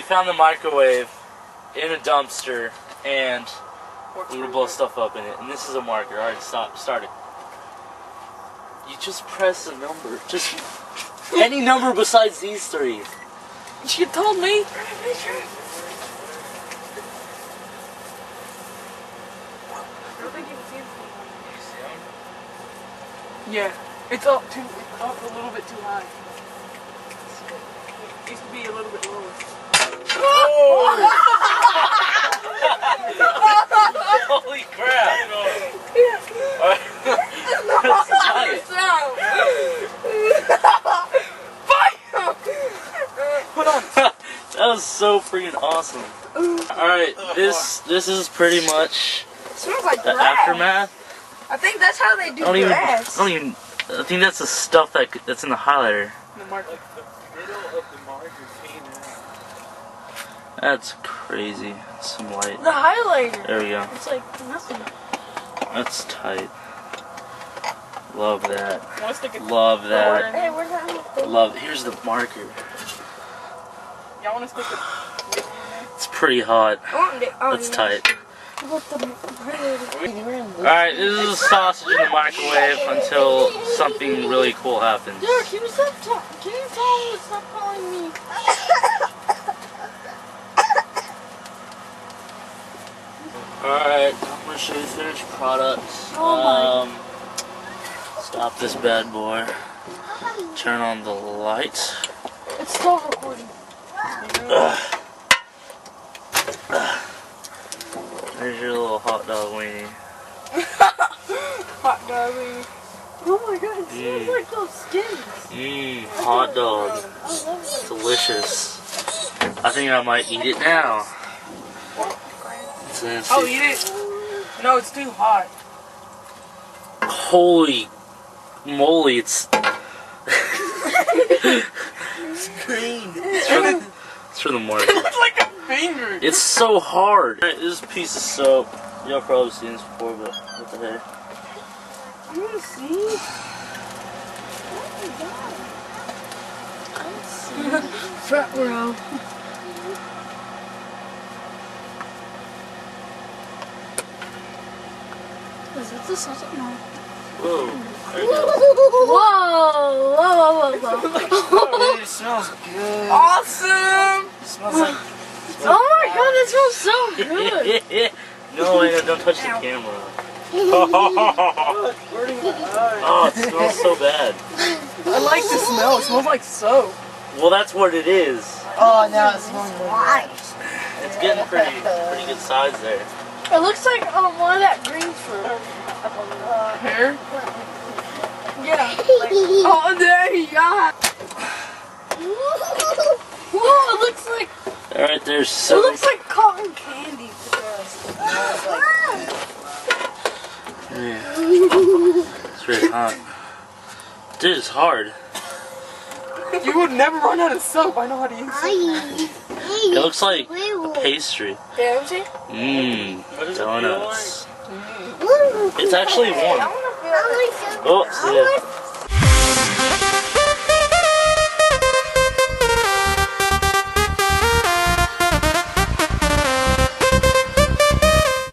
found the microwave in a dumpster, and we're gonna blow stuff up in it. And this is a marker. Alright, start it. You just press a number. Just any number besides these three. You told me. Yeah, it's up a little bit too high. It used to be a little bit lower. Oh! Holy crap! That was so freaking awesome. Alright, this is pretty much it smells like the grass. aftermath. I think that's how they do grass. I think that's the stuff that's in the highlighter. The marker. Like the middle of the marker came out. That's crazy. Some light. The highlighter. There we go. It's like nothing. That's tight. Love that. Love that. Hey, where's that? Love. Here's the marker. Y'all want to stick it? It's pretty hot. That's tight. Alright, this is a sausage in the microwave until something really cool happens. Dude, can you stop talking? Can you tell him to stop calling me? Alright, I'm gonna show you the finished product. Stop this bad boy. Turn on the light. It's still recording. There's your little hot dog weenie. Hot dog weenie. Oh my god, it smells like those skins. Hot dog. Delicious. I think I might eat it now. Oh, eat it. No, it's too hot. Holy moly, it's Green. it's for the market. It's like a finger. It's so hard. This is a piece of soap. Y'all probably seen this before, but what the heck? You want to see? Oh my god. Front row. Is that the sausage? No. Whoa. There you go. Whoa. It smells good. Awesome. It smells like. Oh my god, that smells so good. No, don't touch the camera. Oh, it smells so bad. I like the smell. It smells like soap. Well, that's what it is. Oh, now it smells like. It's getting pretty good size there. It looks like one of that green fruit. Hair? Yeah. Like, oh, there you go. Whoa, it looks like. Alright, there's It so. looks like cotton candy to us. Yeah. It's really hot. Dude, it's hard. You would never run out of soap. I know how to use it. It looks like a pastry. Yeah, see? Donuts. It's actually warm. Oh, yeah.